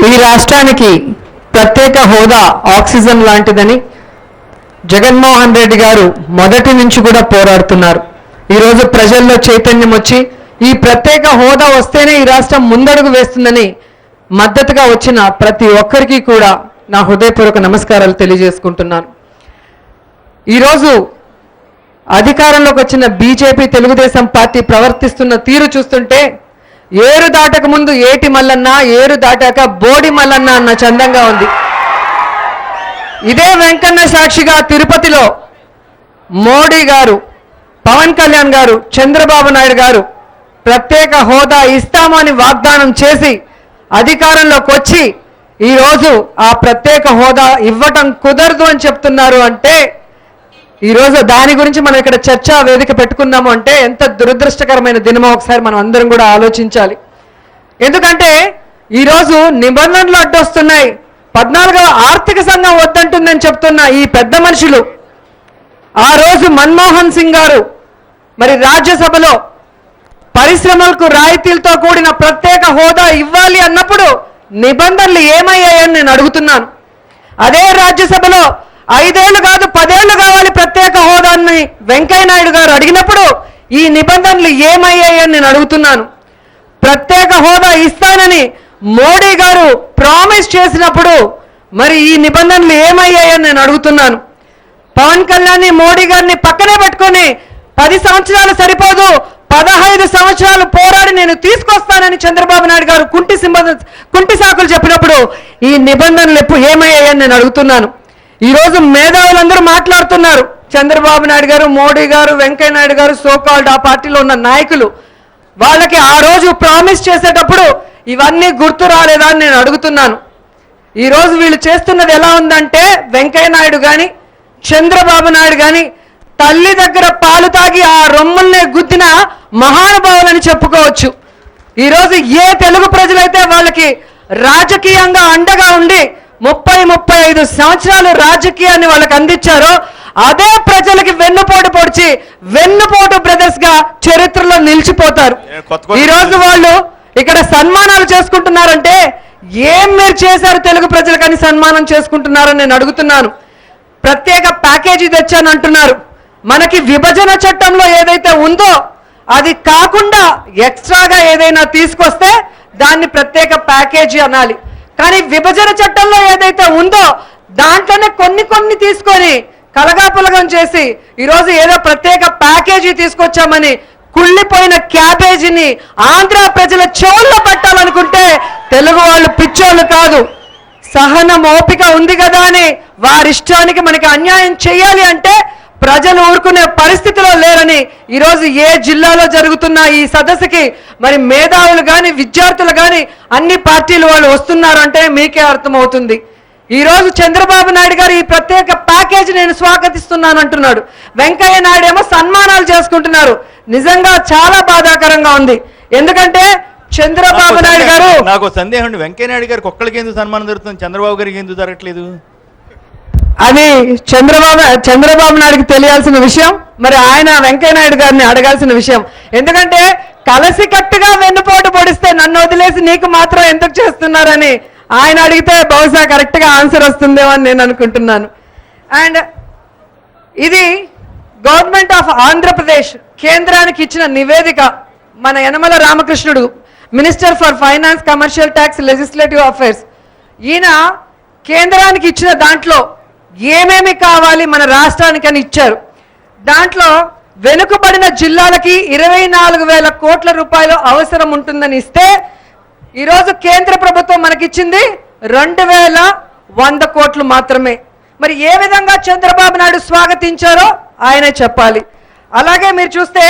ఈ రాష్ట్రానికి ప్రత్యేక హోదా ఆక్సిజన్ లాంటిదని జగన్మోహన్ రెడ్డి గారు మొదటి నుంచి కూడా పోరాడుతున్నారు. ఈరోజు ప్రజల్లో చైతన్యం వచ్చి ఈ ప్రత్యేక హోదా వస్తేనే ఈ రాష్ట్రం ముందడుగు వేస్తుందని మద్దతుగా వచ్చిన ప్రతి ఒక్కరికి కూడా నా హృదయపూర్వక నమస్కారాలు తెలియజేసుకుంటున్నాను. ఈరోజు అధికారంలోకి వచ్చిన బీజేపీ తెలుగుదేశం పార్టీ ప్రవర్తిస్తున్న తీరు చూస్తుంటే ఏరు దాటక ముందు ఏటి మల్లన్న, ఏరు దాటాక బోడి మల్లన్న అన్న చందంగా ఉంది. ఇదే వెంకన్న సాక్షిగా తిరుపతిలో మోడీ గారు, పవన్ కళ్యాణ్ గారు, చంద్రబాబు నాయుడు గారు ప్రత్యేక హోదా ఇస్తామని వాగ్దానం చేసి అధికారంలోకి వచ్చి ఈరోజు ఆ ప్రత్యేక హోదా ఇవ్వటం కుదరదు అని చెప్తున్నారు. అంటే ఈరోజు దాని గురించి మనం ఇక్కడ చర్చా వేదిక పెట్టుకున్నాము అంటే ఎంత దురదృష్టకరమైన దినమో ఒకసారి మనం అందరం కూడా ఆలోచించాలి. ఎందుకంటే ఈరోజు నిబంధనలు అడ్డొస్తున్నాయి. 14వ ఆర్థిక సంఘం వద్దంటుందని చెప్తున్న ఈ పెద్ద మనుషులు ఆ రోజు మన్మోహన్ సింగ్ గారు మరి రాజ్యసభలో పరిశ్రమలకు రాయితీలతో కూడిన ప్రత్యేక హోదా ఇవ్వాలి అన్నప్పుడు నిబంధనలు ఏమయ్యాయని నేను అడుగుతున్నాను. అదే రాజ్యసభలో 5 ఏళ్లు కాదు 10 ఏళ్లు కావాలి ప్రత్యేక హోదాన్ని వెంకయ్య నాయుడు గారు అడిగినప్పుడు ఈ నిబంధనలు ఏమయ్యాయని నేను అడుగుతున్నాను. ప్రత్యేక హోదా ఇస్తానని మోడీ గారు ప్రామిస్ చేసినప్పుడు మరి ఈ నిబంధనలు ఏమయ్యాయని నేను అడుగుతున్నాను. పవన్ కళ్యాణ్ మోడీ గారిని పక్కనే పెట్టుకొని 10 సంవత్సరాలు సరిపోదు 15 సంవత్సరాలు పోరాడి నేను తీసుకొస్తానని చంద్రబాబు నాయుడు గారు కుంటి సాకులు చెప్పినప్పుడు ఈ నిబంధనలు ఏమయ్యాయని నేను అడుగుతున్నాను. ఈరోజు మేధావులందరూ మాట్లాడుతున్నారు. చంద్రబాబు నాయుడు గారు, మోడీ గారు, వెంకయ్య నాయుడు గారు, సోకాల్డ్ ఆ పార్టీలో ఉన్న నాయకులు వాళ్ళకి ఆ రోజు ప్రామిస్ చేసేటప్పుడు ఇవన్నీ గుర్తు రాలేదా అని నేను అడుగుతున్నాను. ఈరోజు వీళ్ళు చేస్తున్నది ఎలా ఉందంటే వెంకయ్య నాయుడు కానీ చంద్రబాబు నాయుడు కానీ తల్లి దగ్గర పాలు తాగి ఆ రొమ్ముల్నే గుద్దిన మహానుభావులని చెప్పుకోవచ్చు. ఈరోజు ఏ తెలుగు ప్రజలైతే వాళ్ళకి రాజకీయంగా అండగా ఉండి 30-35 సంవత్సరాలు రాజకీయాన్ని వాళ్ళకి అందించారో అదే ప్రజలకి వెన్నుపోటు పొడిచి వెన్నుపోటు బ్రదర్స్ గా చరిత్రలో నిలిచిపోతారు. ఈరోజు వాళ్ళు ఇక్కడ సన్మానాలు చేసుకుంటున్నారంటే ఏం మీరు చేశారు తెలుగు ప్రజలకని సన్మానం చేసుకుంటున్నారని నేను అడుగుతున్నాను. ప్రత్యేక ప్యాకేజీ తెచ్చాను అంటున్నారు. మనకి విభజన చట్టంలో ఏదైతే ఉందో అది కాకుండా ఎక్స్ట్రాగా ఏదైనా తీసుకొస్తే దాన్ని ప్రత్యేక ప్యాకేజీ అనాలి. కానీ విభజన చట్టంలో ఏదైతే ఉందో దాంట్లోనే కొన్ని తీసుకొని కలగాపులగం చేసి ఈరోజు ఏదో ప్రత్యేక ప్యాకేజీ తీసుకొచ్చామని కుళ్ళిపోయిన క్యాబేజీని ఆంధ్ర ప్రజల చెవుల్లో పట్టాలనుకుంటే తెలుగు వాళ్ళు పిచ్చోళ్ళు కాదు. సహనం ఓపిక ఉంది కదా అని వారిష్టానికి మనకి అన్యాయం చేయాలి అంటే ప్రజలు ఊరుకునే పరిస్థితిలో లేరని ఈరోజు ఏ జిల్లాలో జరుగుతున్న ఈ సదస్సుకి మరి మేధావులు కానీ విద్యార్థులు కానీ అన్ని పార్టీలు వాళ్ళు వస్తున్నారంటే మీకే అర్థమవుతుంది. ఈరోజు చంద్రబాబు నాయుడు గారు ఈ ప్రత్యేక ప్యాకేజీ నేను స్వాగతిస్తున్నాను అంటున్నాడు. వెంకయ్య నాయుడు ఏమో సన్మానాలు చేసుకుంటున్నారు. నిజంగా చాలా బాధాకరంగా ఉంది. ఎందుకంటే చంద్రబాబు నాయుడు గారు నాకు సందేహం, వెంకయ్య నాయుడు గారికి ఒక్కడికి ఎందుకు సన్మానం జరుగుతుంది, చంద్రబాబు గారికి ఎందుకు జరగట్లేదు? అది చంద్రబాబు నాయుడుకి తెలియాల్సిన విషయం. మరి ఆయన వెంకయ్య నాయుడు గారిని అడగాల్సిన విషయం. ఎందుకంటే కలిసి కట్టుగా వెన్నుపోటు పొడిస్తే నన్ను వదిలేసి నీకు మాత్రం ఎందుకు చేస్తున్నారని ఆయన అడిగితే బహుశా కరెక్ట్గా ఆన్సర్ వస్తుందేమో అని నేను అనుకుంటున్నాను. అండ్ ఇది గవర్నమెంట్ ఆఫ్ ఆంధ్రప్రదేశ్ కేంద్రానికి ఇచ్చిన నివేదిక. మన Yanamala Ramakrishnudu minister for finance, commercial tax, legislative affairs, ఈయన కేంద్రానికి ఇచ్చిన దాంట్లో ఏమేమి కావాలి మన రాష్ట్రానికి అని ఇచ్చారు. దాంట్లో వెనుకబడిన జిల్లాలకి 24,000 కోట్ల రూపాయలు అవసరం ఉంటుందని ఇస్తే ఈరోజు కేంద్ర ప్రభుత్వం మనకిచ్చింది 2,100 కోట్లు మాత్రమే. మరి ఏ విధంగా చంద్రబాబు నాయుడు స్వాగతించారో ఆయనే చెప్పాలి. అలాగే మీరు చూస్తే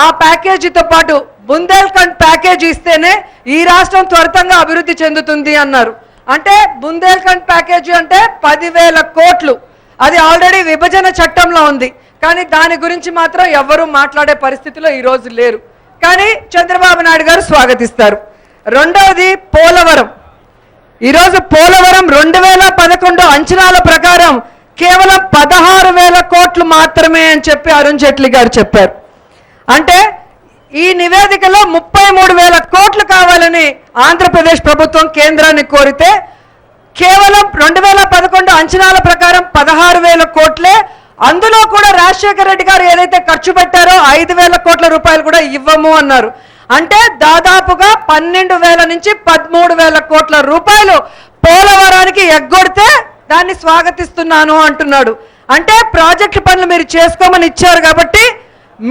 ఆ ప్యాకేజీతో పాటు బుందేల్ఖండ్ ప్యాకేజీ ఇస్తేనే ఈ రాష్ట్రం త్వరితంగా అభివృద్ధి చెందుతుంది అన్నారు. అంటే బుందేల్ఖండ్ ప్యాకేజీ అంటే 10,000 కోట్లు. అది ఆల్రెడీ విభజన చట్టంలో ఉంది. కానీ దాని గురించి మాత్రం ఎవ్వరూ మాట్లాడే పరిస్థితిలో ఈరోజు లేరు. కానీ చంద్రబాబు నాయుడు గారు స్వాగతిస్తారు. రెండవది పోలవరం. ఈరోజు పోలవరం 2011 అంచనాల ప్రకారం కేవలం 16,000 కోట్లు మాత్రమే అని చెప్పి అరుణ్ జైట్లీ గారు చెప్పారు. అంటే ఈ నివేదికలో 33,000 కోట్లు కావాలని ఆంధ్రప్రదేశ్ ప్రభుత్వం కేంద్రాన్ని కోరితే కేవలం 2011 అంచనాల ప్రకారం 16,000 కోట్లే. అందులో కూడా రాజశేఖర రెడ్డి గారు ఏదైతే ఖర్చు పెట్టారో 5,000 కోట్ల రూపాయలు కూడా ఇవ్వము అన్నారు. అంటే దాదాపుగా 12,000 నుంచి 13,000 కోట్ల రూపాయలు పోలవరానికి ఎగ్గొడితే దాన్ని స్వాగతిస్తున్నాను అంటున్నాడు. అంటే ప్రాజెక్టు పనులు మీరు చేసుకోమని ఇచ్చారు కాబట్టి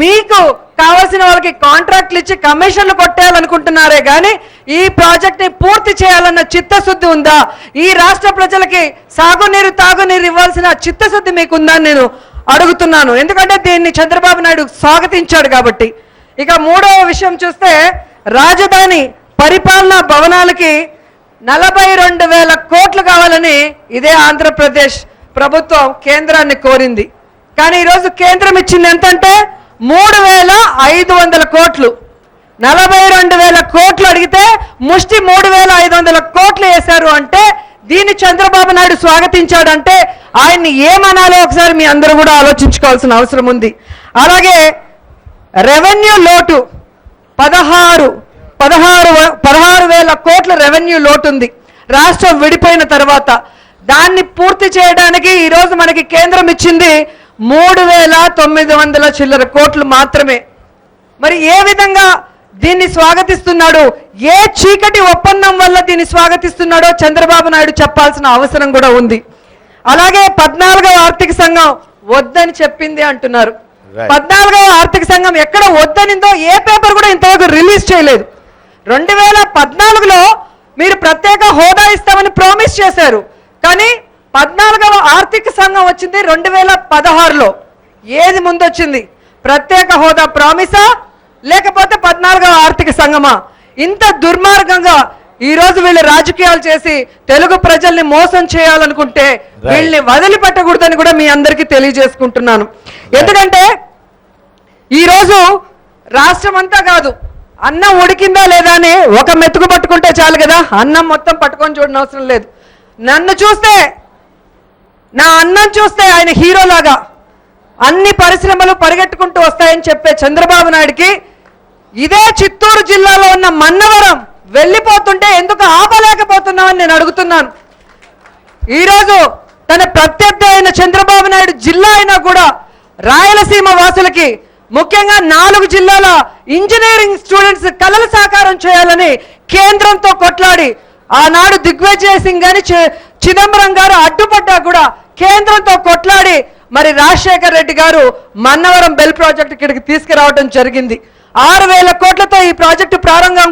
మీకు కావాల్సిన వాళ్ళకి కాంట్రాక్ట్లు ఇచ్చి కమిషన్లు కొట్టేయాలనుకుంటున్నారే కానీ ఈ ప్రాజెక్ట్ ని పూర్తి చేయాలన్న చిత్తశుద్ధి ఉందా? ఈ రాష్ట్ర ప్రజలకి సాగునీరు తాగునీరు ఇవ్వాల్సిన చిత్తశుద్ధి మీకుందా నేను అడుగుతున్నాను. ఎందుకంటే దీన్ని చంద్రబాబు నాయుడు స్వాగతించాడు కాబట్టి. ఇక మూడవ విషయం చూస్తే రాజధాని పరిపాలనా భవనాలకి 42,000 కోట్లు కావాలని ఇదే ఆంధ్రప్రదేశ్ ప్రభుత్వం కేంద్రాన్ని కోరింది. కానీ ఈరోజు కేంద్రం ఇచ్చింది ఎంతంటే 3,500 కోట్లు. 42,000 కోట్లు అడిగితే ముష్టి 3,500 కోట్లు వేశారు. అంటే దీన్ని చంద్రబాబు నాయుడు స్వాగతించాడంటే ఆయన్ని ఏమనాలో ఒకసారి మీ అందరూ కూడా ఆలోచించుకోవాల్సిన అవసరం ఉంది. అలాగే రెవెన్యూ లోటు 16,000 కోట్ల రెవెన్యూ లోటు ఉంది రాష్ట్రం విడిపోయిన తర్వాత. దాన్ని పూర్తి చేయడానికి ఈరోజు మనకి కేంద్రం ఇచ్చింది 3,900 చిల్లర కోట్లు మాత్రమే. మరి ఏ విధంగా దీన్ని స్వాగతిస్తున్నాడు, ఏ చీకటి ఒప్పందం వల్ల దీన్ని స్వాగతిస్తున్నాడో చంద్రబాబు నాయుడు చెప్పాల్సిన అవసరం కూడా ఉంది. అలాగే 14వ ఆర్థిక సంఘం వద్దని చెప్పింది అంటున్నారు. 14వ ఆర్థిక సంఘం ఎక్కడ వద్దనిందో ఏ పేపర్ కూడా ఇంతవరకు రిలీజ్ చేయలేదు. 2014లో మీరు ప్రత్యేక హోదా ఇస్తామని ప్రామిస్ చేశారు. కానీ 14వ ఆర్థిక సంఘం వచ్చింది 2016లో. ఏది ముందొచ్చింది? ప్రత్యేక హోదా ప్రామిసా లేకపోతే 14వ ఆర్థిక సంఘమా? ఇంత దుర్మార్గంగా ఈ రోజు వీళ్ళు రాజకీయాలు చేసి తెలుగు ప్రజల్ని మోసం చేయాలనుకుంటే వీళ్ళని వదిలిపెట్టకూడదని కూడా మీ అందరికీ తెలియజేసుకుంటున్నాను. ఎందుకంటే ఈరోజు రాష్ట్రం అంతా కాదు, అన్నం ఉడికిందా లేదా అని ఒక మెతుకు పట్టుకుంటే చాలు కదా, అన్నం మొత్తం పట్టుకొని చూడని అవసరం లేదు. నన్ను చూస్తే, నా అన్నం చూస్తే ఆయన హీరోలాగా అన్ని పరిశ్రమలు పరిగెట్టుకుంటూ వస్తాయని చెప్పే చంద్రబాబు నాయుడికి ఇదే చిత్తూరు జిల్లాలో ఉన్న మన్నవరం వెళ్ళిపోతుంటే ఎందుకు ఆపలేకపోతున్నామని నేను అడుగుతున్నాను. ఈరోజు తన ప్రత్యర్థి అయిన చంద్రబాబు నాయుడు జిల్లా అయినా కూడా రాయలసీమ వాసులకి, ముఖ్యంగా 4 జిల్లాల ఇంజనీరింగ్ స్టూడెంట్స్ కలలు సాకారం చేయాలని కేంద్రంతో కొట్లాడి ఆనాడు దిగ్విజయ్ సింగ్ గాని చిదంబరం గారు అడ్డుపడ్డా కూడా కేంద్రంతో కొట్లాడి మరి రాజశేఖర రెడ్డి గారు మన్నవరం బెల్ ప్రాజెక్ట్ ఇక్కడికి తీసుకురావడం జరిగింది. 6,000 కోట్లతో ఈ ప్రాజెక్టు ప్రారంభం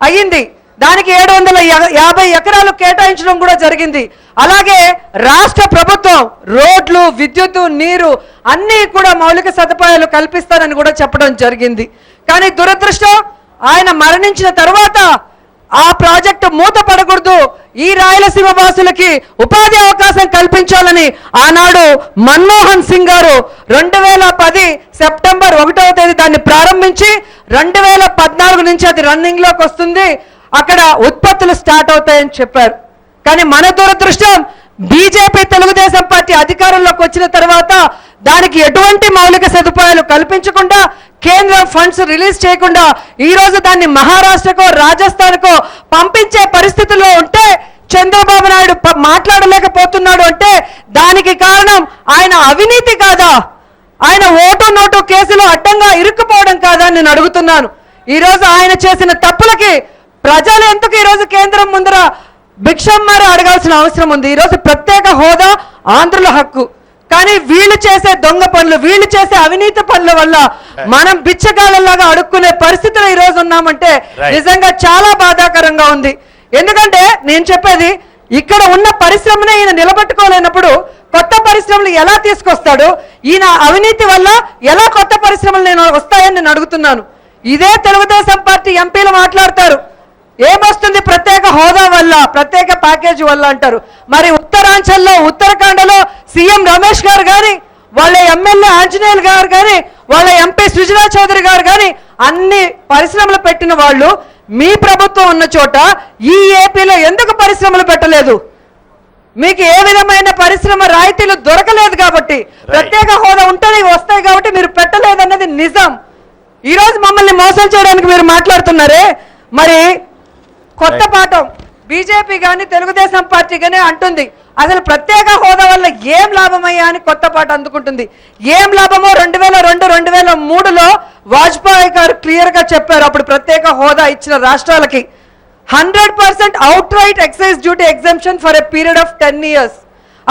అయ్యింది. దానికి 750 ఎకరాలు కేటాయించడం కూడా జరిగింది. అలాగే రాష్ట్ర ప్రభుత్వం రోడ్లు, విద్యుత్, నీరు అన్నీ కూడా మౌలిక సదుపాయాలు కల్పిస్తారని కూడా చెప్పడం జరిగింది. కానీ దురదృష్టం, ఆయన మరణించిన తర్వాత ఆ ప్రాజెక్టు మూత పడకూడదు, ఈ రాయలసీమ వాసులకి ఉపాధి అవకాశం కల్పించాలని ఆనాడు మన్మోహన్ సింగ్ గారు 2010 సెప్టెంబర్ 1వ తేదీ దాన్ని ప్రారంభించి 2014 నుంచి అది రన్నింగ్ లోకి వస్తుంది, అక్కడ ఉత్పత్తులు స్టార్ట్ అవుతాయని చెప్పారు. కానీ మన దురదృష్టం, బీజేపీ తెలుగుదేశం పార్టీ అధికారంలోకి వచ్చిన తర్వాత దానికి ఎటువంటి మౌలిక సదుపాయాలు కల్పించకుండా, కేంద్రం ఫండ్స్ రిలీజ్ చేయకుండా ఈ రోజు దాన్ని మహారాష్ట్రకో రాజస్థాన్కో పంపించే పరిస్థితుల్లో ఉంటే చంద్రబాబు నాయుడు మాట్లాడలేకపోతున్నాడు. అంటే దానికి కారణం ఆయన అవినీతి కాదా, ఆయన ఓటు నోటు కేసులో అడ్డంగా ఇరుక్కుపోవడం కాదా అని నేను అడుగుతున్నాను. ఈ రోజు ఆయన చేసిన తప్పులకి ప్రజలు ఎందుకు ఈరోజు కేంద్రం ముందర భిక్షమ్మారి అడగాల్సిన అవసరం ఉంది? ఈరోజు ప్రత్యేక హోదా ఆంధ్రుల హక్కు, కానీ వీళ్ళు చేసే దొంగ పనులు, వీళ్ళు చేసే అవినీతి పనుల వల్ల మనం బిచ్చగాళ్ళలాగా అడుక్కునే పరిస్థితిలో ఈ రోజు ఉన్నామంటే నిజంగా చాలా బాధాకరంగా ఉంది. ఎందుకంటే నేను చెప్పేది, ఇక్కడ ఉన్న పరిశ్రమనే ఈయన నిలబెట్టుకోలేనప్పుడు కొత్త పరిశ్రమలు ఎలా తీసుకొస్తాడు? ఈయన అవినీతి వల్ల ఎలా కొత్త పరిశ్రమలు నేను వస్తాయని నేను అడుగుతున్నాను. ఇదే తెలుగుదేశం పార్టీ ఎంపీలు మాట్లాడతారు, ఏమొస్తుంది ప్రత్యేక హోదా వల్ల, ప్రత్యేక ప్యాకేజ్ వల్ల అంటారు. మరి ఉత్తరాంచల్లో, ఉత్తరాఖండ్లో సీఎం రమేష్ గారు కానీ, వాళ్ళ ఎమ్మెల్యే ఆంజనేయులు గారు కానీ, వాళ్ళ ఎంపీ సుజనా చౌదరి గారు కానీ అన్ని పరిశ్రమలు పెట్టిన వాళ్ళు మీ ప్రభుత్వం ఉన్న చోట ఈ ఏపీలో ఎందుకు పరిశ్రమలు పెట్టలేదు? మీకు ఏ విధమైన పరిశ్రమ రాయితీలు దొరకలేదు కాబట్టి, ప్రత్యేక హోదా ఉంటే వస్తాయి కాబట్టి మీరు పెట్టలేదన్నది నిజం. ఈరోజు మమ్మల్ని మోసం చేయడానికి మీరు మాట్లాడుతున్నారే, మరి కొత్త పాఠం బీజేపీ కానీ తెలుగుదేశం పార్టీ కానీ అంటుంది. అసలు ప్రత్యేక హోదా వల్ల ఏం లాభమయ్యా అని కొత్త పాట అందుకుంటుంది. ఏం లాభమో 2002, 2003లో వాజ్పేయి గారు క్లియర్ గా చెప్పారు. అప్పుడు ప్రత్యేక హోదా ఇచ్చిన రాష్ట్రాలకి 100% outright excise duty exemption for a period of 10 years.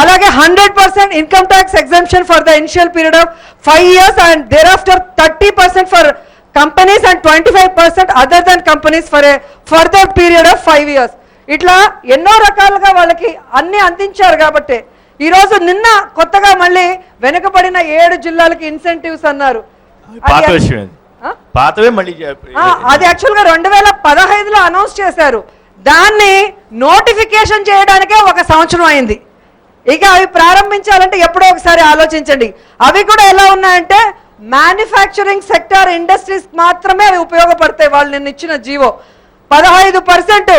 అలాగే 100% income tax exemption for the initial period of 5 years and thereafter 30% for companies and 25% other than companies for a further period of 5 years. ఇట్లా ఎన్నో రకాలుగా వాళ్ళకి అన్ని అందించారు. కాబట్టి ఈరోజు నిన్న కొత్తగా మళ్ళీ వెనుకబడిన 7 జిల్లాలకి ఇన్సెంటివ్స్ అన్నారు. పాత విషయం అది. పాతవే మళ్ళీ అది యాక్చువల్గా 2015లో అనౌన్స్ చేశారు. దాన్ని నోటిఫికేషన్ చేయడానికే 1 సంవత్సరం అయింది. ఇక అవి ప్రారంభించాలంటే ఎప్పుడో ఒకసారి ఆలోచించండి. అవి కూడా ఎలా ఉన్నాయంటే మ్యానుఫ్యాక్చరింగ్ సెక్టార్ ఇండస్ట్రీస్ మాత్రమే అవి ఉపయోగపడతాయి. వాళ్ళు నిన్న ఇచ్చిన జీవో 15%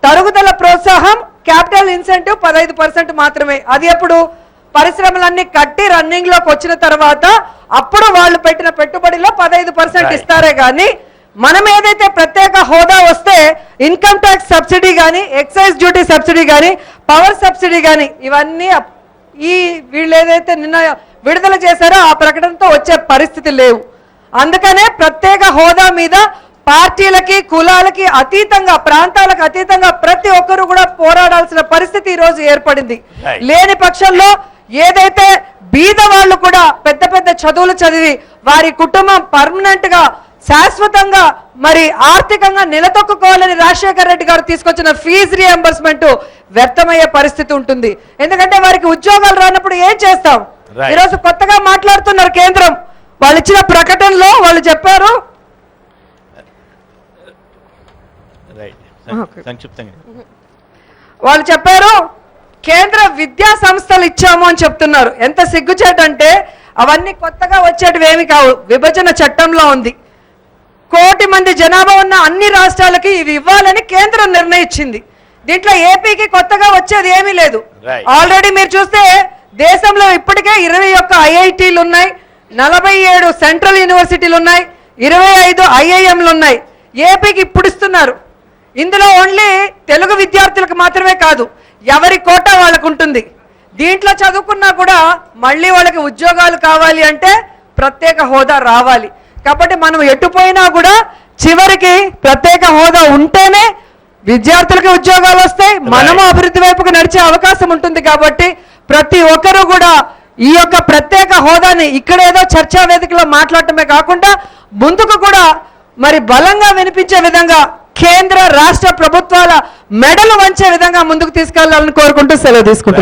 తరుగుదల ప్రోత్సాహం, క్యాపిటల్ ఇన్సెంటివ్ 15% మాత్రమే. అది ఎప్పుడు పరిశ్రమలన్నీ కట్టి రన్నింగ్ లోకి వచ్చిన తర్వాత అప్పుడు వాళ్ళు పెట్టిన పెట్టుబడిలో 15% ఇస్తారే కానీ మనం ఏదైతే ప్రత్యేక హోదా వస్తే ఇన్కమ్ ట్యాక్స్ సబ్సిడీ కానీ, ఎక్సైజ్ డ్యూటీ సబ్సిడీ కానీ, పవర్ సబ్సిడీ కానీ ఇవన్నీ ఈ వీళ్ళు ఏదైతే నిన్న విడుదల చేశారో ఆ ప్రకటనతో వచ్చే పరిస్థితి లేవు. అందుకనే ప్రత్యేక హోదా మీద పార్టీలకి, కులాలకి అతీతంగా, ప్రాంతాలకు అతీతంగా ప్రతి ఒక్కరు కూడా పోరాడాల్సిన పరిస్థితి ఈ రోజు ఏర్పడింది. లేని పక్షంలో ఏదైతే బీద వాళ్ళు కూడా పెద్ద పెద్ద చదువులు చదివి వారి కుటుంబం పర్మనెంట్ గా, శాశ్వతంగా మరి ఆర్థికంగా నిలదొక్కుకోవాలని రాజశేఖర రెడ్డి గారు తీసుకొచ్చిన ఫీజు రియంబర్స్మెంట్ వ్యర్థమయ్యే పరిస్థితి ఉంటుంది. ఎందుకంటే వారికి ఉద్యోగాలు రానప్పుడు ఏం చేస్తాం? ఈరోజు కొత్తగా మాట్లాడుతున్నారు కేంద్రం. వాళ్ళు ఇచ్చిన ప్రకటనలో వాళ్ళు చెప్పారు, వాళ్ళు చెప్పారు కేంద్ర విద్యా సంస్థలు ఇచ్చాము అని చెప్తున్నారు. ఎంత సిగ్గుచేటంటే అవన్నీ కొత్తగా వచ్చేటివి ఏమి కావు, విభజన చట్టంలో ఉంది. 1 కోటి మంది జనాభా ఉన్న అన్ని రాష్ట్రాలకి ఇవి ఇవ్వాలని కేంద్రం నిర్ణయించింది. దీంట్లో ఏపీకి కొత్తగా వచ్చేది ఏమీ లేదు. ఆల్రెడీ మీరు చూస్తే దేశంలో ఇప్పటికే 21 ఐఐటీలు ఉన్నాయి, 47 సెంట్రల్ యూనివర్సిటీలు ఉన్నాయి, 25 ఐఐఎంలు ఉన్నాయి. ఏపీకి ఇప్పుడు ఇస్తున్నారు. ఇందులో ఓన్లీ తెలుగు విద్యార్థులకు మాత్రమే కాదు, ఎవరి కోటా వాళ్ళకు ఉంటుంది. దీంట్లో చదువుకున్నా కూడా మళ్ళీ వాళ్ళకి ఉద్యోగాలు కావాలి అంటే ప్రత్యేక హోదా రావాలి. కాబట్టి మనం ఎటుపోయినా కూడా చివరికి ప్రత్యేక హోదా ఉంటేనే విద్యార్థులకి ఉద్యోగాలు వస్తాయి, మనము అభివృద్ధి వైపుకు నడిచే అవకాశం ఉంటుంది. కాబట్టి ప్రతి ఒక్కరూ కూడా ఈ యొక్క ప్రత్యేక హోదాని ఇక్కడేదో చర్చా వేదికలో మాట్లాడటమే కాకుండా ముందుకు కూడా మరి బలంగా వినిపించే విధంగా కేంద్ర రాష్ట్ర ప్రభుత్వాల మెడలు వంచే విధంగా ముందుకు తీసుకెళ్లాలని కోరుకుంటూ సెలవు తీసుకుంటాను.